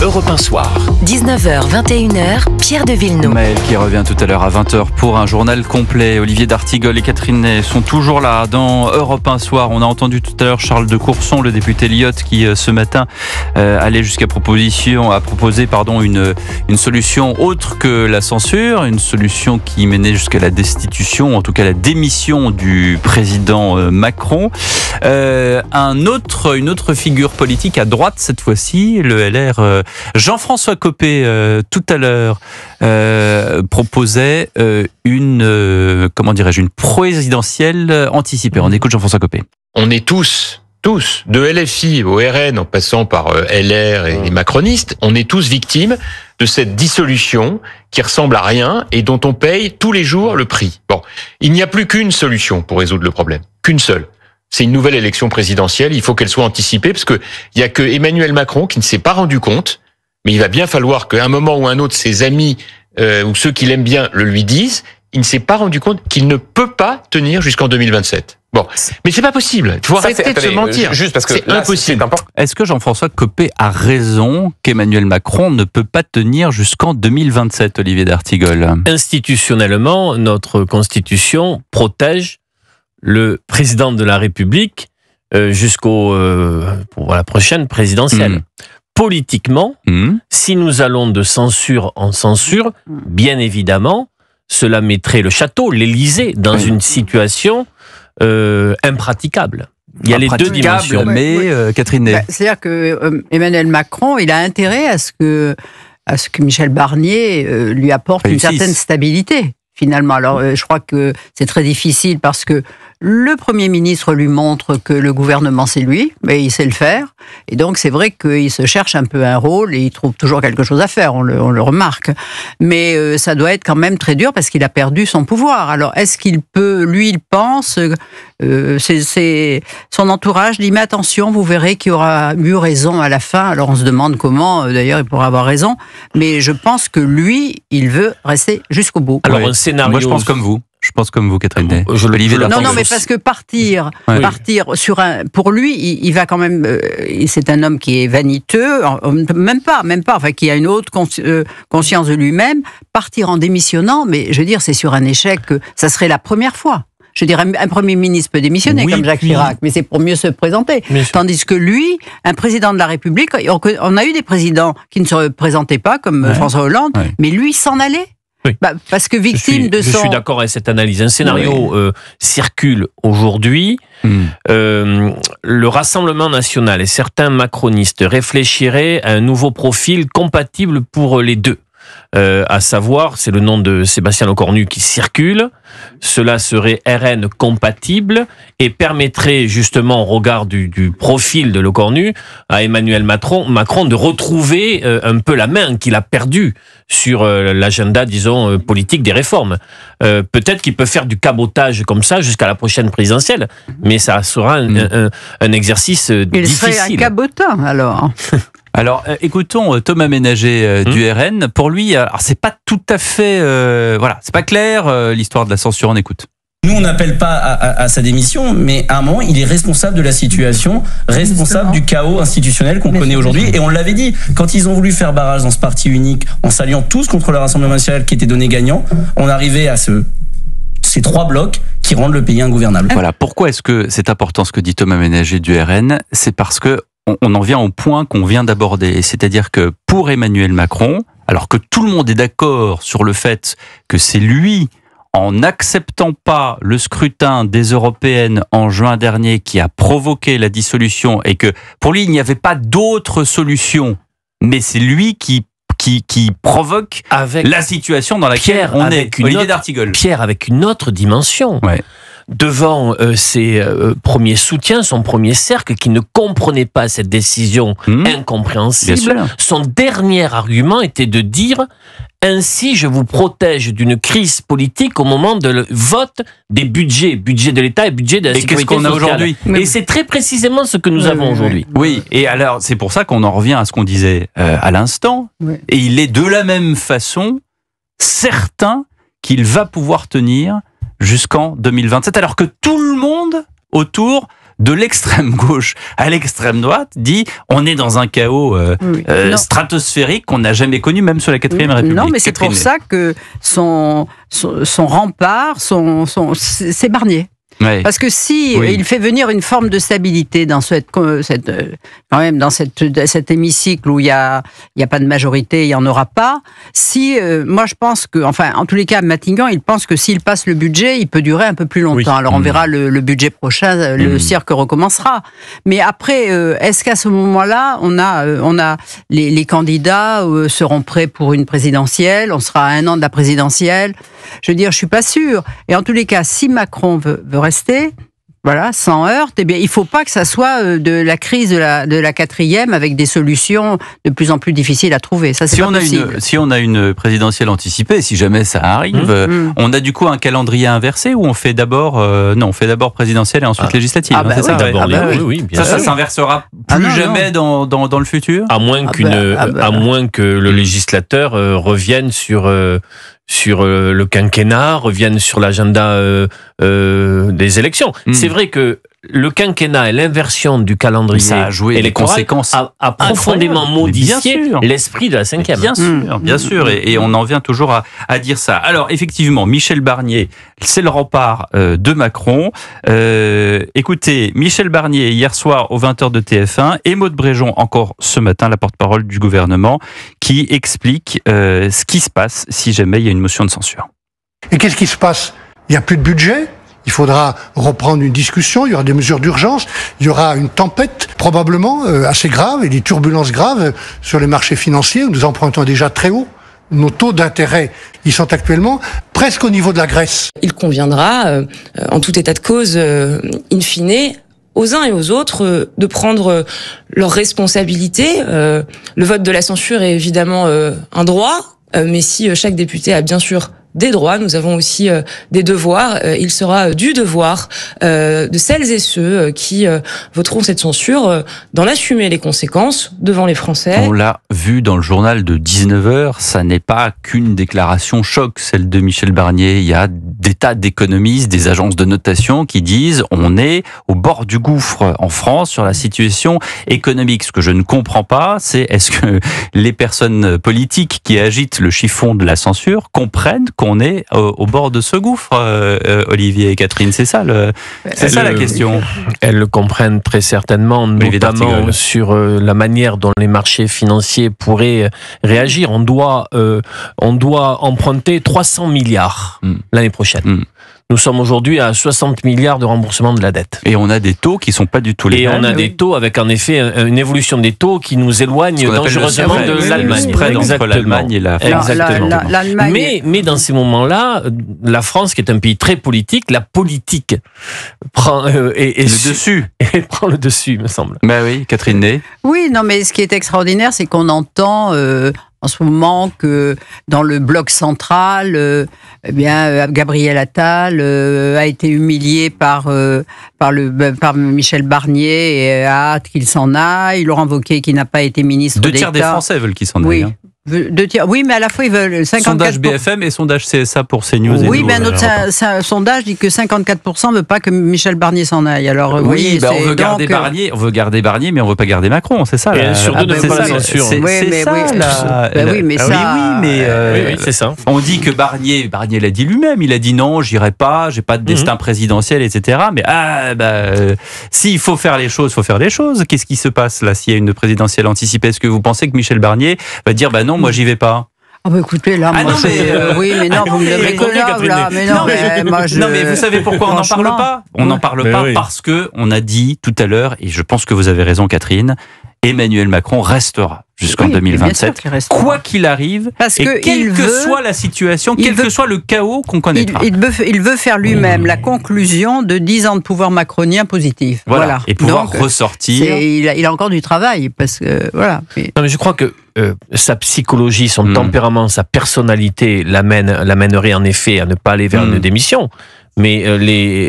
Europe 1 Soir. 19h, 21h, Pierre de Villeneuve. Maël qui revient tout à l'heure à 20h pour un journal complet. Olivier d'Artigol et Catherine Ney sont toujours là dans Europe 1 Soir. On a entendu tout à l'heure Charles de Courson, le député Lyotte, qui ce matin allait jusqu'à proposer une solution autre que la censure, une solution qui menait jusqu'à la destitution, en tout cas la démission du président Macron. Une autre figure politique à droite cette fois-ci, le LR, Jean-François Copé, tout à l'heure, proposait une présidentielle anticipée. On écoute Jean-François Copé. On est tous, de LFI au RN, en passant par LR et les macronistes, on est tous victimes de cette dissolution qui ressemble à rien et dont on paye tous les jours le prix. Bon, il n'y a plus qu'une solution pour résoudre le problème, qu'une seule. C'est une nouvelle élection présidentielle, il faut qu'elle soit anticipée, parce que il y a que Emmanuel Macron qui ne s'est pas rendu compte, mais il va bien falloir qu'à un moment ou un autre, ses amis ou ceux qui l'aiment bien le lui disent, il ne s'est pas rendu compte qu'il ne peut pas tenir jusqu'en 2027. Bon, mais c'est pas possible. Il faut arrêter de se mentir. Juste parce que c'est là, impossible. Est-ce que Jean-François Copé a raison qu'Emmanuel Macron ne peut pas tenir jusqu'en 2027, Olivier d'Artigol? Institutionnellement, notre Constitution protège le président de la République pour la prochaine présidentielle. Politiquement, si nous allons de censure en censure, bien évidemment, cela mettrait le château, l'Élysée, dans une situation impraticable. Il y a les deux dimensions. Mais Catherine Ney. C'est-à-dire que Emmanuel Macron, il a intérêt à ce que Michel Barnier lui apporte une certaine stabilité. Finalement, alors je crois que c'est très difficile parce que le Premier ministre lui montre que le gouvernement c'est lui, mais il sait le faire, et donc c'est vrai qu'il se cherche un peu un rôle et il trouve toujours quelque chose à faire, on le remarque. Mais ça doit être quand même très dur parce qu'il a perdu son pouvoir. Alors est-ce qu'il peut, lui il pense, son entourage dit mais attention, vous verrez qu'il aura eu raison à la fin. Alors on se demande comment, d'ailleurs il pourra avoir raison, mais je pense que lui, il veut rester jusqu'au bout. Alors un scénario... Moi je pense comme vous. Catherine Ney. Non, mais parce que partir sur un, pour lui, il va quand même. C'est un homme qui est vaniteux, même pas. Enfin, qui a une haute conscience de lui-même. Partir en démissionnant, mais je veux dire, c'est sur un échec. Ça serait la première fois. Je veux dire, un Premier ministre peut démissionner, comme Jacques Chirac, mais c'est pour mieux se présenter. Tandis que lui, un président de la République, on a eu des présidents qui ne se présentaient pas, comme François Hollande, mais lui s'en allait. Oui. Parce que victime de son... Je suis d'accord avec cette analyse. Un scénario circule aujourd'hui. Le Rassemblement national et certains macronistes réfléchiraient à un nouveau profil compatible pour les deux. À savoir, c'est le nom de Sébastien Lecornu qui circule. Cela serait RN compatible et permettrait justement, au regard du profil de Lecornu, à Emmanuel Macron de retrouver un peu la main qu'il a perdue sur l'agenda, disons, politique des réformes. Peut-être qu'il peut faire du cabotage comme ça jusqu'à la prochaine présidentielle, mais ça sera un exercice difficile. Il serait un cabotin, alors. Alors, écoutons Thomas Ménager du RN. Pour lui, alors c'est pas tout à fait, c'est pas clair l'histoire de la censure. On écoute. Nous, on n'appelle pas à sa démission, mais à un moment, il est responsable de la situation, responsable du chaos institutionnel qu'on connaît aujourd'hui. Et on l'avait dit, quand ils ont voulu faire barrage dans ce parti unique, en s'alliant tous contre le Rassemblement national qui était donné gagnant, on arrivait à ces trois blocs qui rendent le pays ingouvernable. Voilà. Pourquoi est-ce que c'est important ce que dit Thomas Ménager du RN? C'est parce que on en vient au point qu'on vient d'aborder. C'est-à-dire que pour Emmanuel Macron, alors que tout le monde est d'accord sur le fait que c'est lui, en n'acceptant pas le scrutin des européennes en juin dernier, qui a provoqué la dissolution, et que pour lui, il n'y avait pas d'autre solution, mais c'est lui qui provoque la situation dans laquelle on est. Olivier d'Artigol. Pierre, avec une autre dimension. Ouais. Devant ses premiers soutiens, son premier cercle, qui ne comprenait pas cette décision incompréhensible, son dernier argument était de dire « Ainsi, je vous protège d'une crise politique au moment de vote des budget de l'État et budget de la sécurité sociale. » Et qu'est-ce qu'on a aujourd'hui ? Et c'est très précisément ce que nous avons aujourd'hui. Oui, et alors c'est pour ça qu'on en revient à ce qu'on disait à l'instant. Et il est de la même façon certain qu'il va pouvoir tenir jusqu'en 2027, alors que tout le monde autour de l'extrême gauche à l'extrême droite, dit on est dans un chaos stratosphérique qu'on n'a jamais connu, même sous la 4e République. Non, mais c'est pour ça que son rempart, c'est Barnier. Ouais. Parce que si il fait venir une forme de stabilité dans dans cet hémicycle où il y a pas de majorité, il y en aura pas. Si moi je pense que, enfin en tous les cas, Matignon, il pense que s'il passe le budget, il peut durer un peu plus longtemps. Oui. Alors on verra le budget prochain, le cirque recommencera. Mais après, est-ce qu'à ce moment-là, on a les candidats seront prêts pour une présidentielle? On sera à 1 an de la présidentielle. Je veux dire, je suis pas sûre. Et en tous les cas, si Macron veut rester, voilà, sans heurte, eh bien, il faut pas que ça soit de la crise de la 4e avec des solutions de plus en plus difficiles à trouver. Ça, c'est pas possible. Si on a une présidentielle anticipée, si jamais ça arrive, on a du coup un calendrier inversé où on fait d'abord, on fait d'abord présidentielle et ensuite législative. C'est ça, d'abord ça s'inversera plus jamais dans le futur. À moins que le législateur revienne sur le quinquennat, reviennent sur l'agenda des élections. C'est vrai que le quinquennat et l'inversion du calendrier ça a joué et les conséquences a profondément modifié l'esprit de la 5e. Bien sûr, et on en vient toujours à dire ça. Alors effectivement, Michel Barnier, c'est le rempart de Macron. Écoutez, Michel Barnier hier soir aux 20h de TF1 et Maud Bréjon encore ce matin, la porte-parole du gouvernement, qui explique ce qui se passe si jamais il y a une motion de censure. Et qu'est-ce qui se passe? Il n'y a plus de budget. Il faudra reprendre une discussion, il y aura des mesures d'urgence, il y aura une tempête probablement assez grave et des turbulences graves sur les marchés financiers où nous empruntons déjà très haut. Nos taux d'intérêt, ils sont actuellement presque au niveau de la Grèce. Il conviendra, en tout état de cause, in fine, aux uns et aux autres de prendre leurs responsabilités. Le vote de la censure est évidemment un droit, mais si chaque député a bien sûr des droits, nous avons aussi des devoirs. Il sera du devoir de celles et ceux qui voteront cette censure d'en assumer les conséquences devant les Français. On l'a vu dans le journal de 19h, ça n'est pas qu'une déclaration choc, celle de Michel Barnier. Il y a des tas d'économistes, des agences de notation qui disent on est au bord du gouffre en France sur la situation économique. Ce que je ne comprends pas, c'est est-ce que les personnes politiques qui agitent le chiffon de la censure comprennent qu'on est au bord de ce gouffre, Olivier et Catherine, c'est ça la question. Elles le comprennent très certainement, notamment sur la manière dont les marchés financiers pourraient réagir. On doit emprunter 300 milliards l'année prochaine. Nous sommes aujourd'hui à 60 milliards de remboursement de la dette. Et on a des taux qui ne sont pas du tout les mêmes. Et on a des taux avec en effet une évolution des taux qui nous éloigne dangereusement de l'Allemagne. Entre l'Allemagne et la France. Exactement. Mais dans ces moments-là, la France, qui est un pays très politique, la politique prend le dessus. Et prend le dessus, me semble. Ben oui, Catherine Ney. Oui, non, mais ce qui est extraordinaire, c'est qu'on entend en ce moment que dans le bloc central, Gabriel Attal a été humilié par Michel Barnier et a hâte qu'il s'en aille. Laurent Wauquiez qui n'a pas été ministre d'État. 2 tiers des Français veulent qu'il s'en aille. Oui, mais à la fois ils veulent 54%. Sondage BFM et sondage CSA pour CNews. Oui, mais un sondage dit que 54% ne veut pas que Michel Barnier s'en aille. Alors, on veut garder Barnier, mais on veut pas garder Macron, c'est ça. Et surtout ne pas la censure. C'est ça. On dit que Barnier l'a dit lui-même. Il a dit non, j'irai pas, j'ai pas de destin présidentiel, etc. Mais s'il faut faire les choses, faut faire les choses. Qu'est-ce qui se passe là s'il y a une présidentielle anticipée? Est-ce que vous pensez que Michel Barnier va dire non, moi j'y vais pas? Ah bah écoutez, là, moi oui, mais non, vous me devez connaître, là, mais non, mais moi je... Non, mais vous savez pourquoi on n'en parle pas? On n'en parle pas parce que on a dit tout à l'heure, et je pense que vous avez raison, Catherine, Emmanuel Macron restera jusqu'en 2027, quoi qu'il arrive, parce et quelle que soit la situation, quel que soit le chaos qu'on connaîtra. Il veut faire lui-même la conclusion de 10 ans de pouvoir macronien positif. Voilà. Et pouvoir ressortir. Il a encore du travail, parce que voilà. Non, mais je crois que sa psychologie, son tempérament, sa personnalité l'amènerait en effet à ne pas aller vers une démission. mais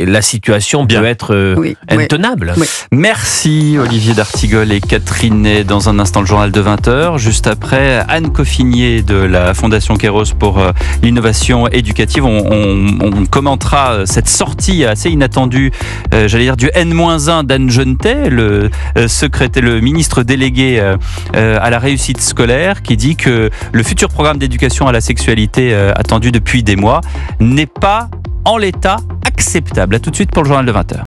la situation peut être intenable. Oui. Merci Olivier d'Artigol et Catherine Ney. Dans un instant, le journal de 20h. Juste après, Anne Coffinier de la Fondation Kairos pour l'innovation éducative. On commentera cette sortie assez inattendue, du N-1 d'Anne Genetet, le ministre délégué à la réussite scolaire, qui dit que le futur programme d'éducation à la sexualité attendu depuis des mois n'est pas en l'état acceptable. À tout de suite pour le journal de 20h.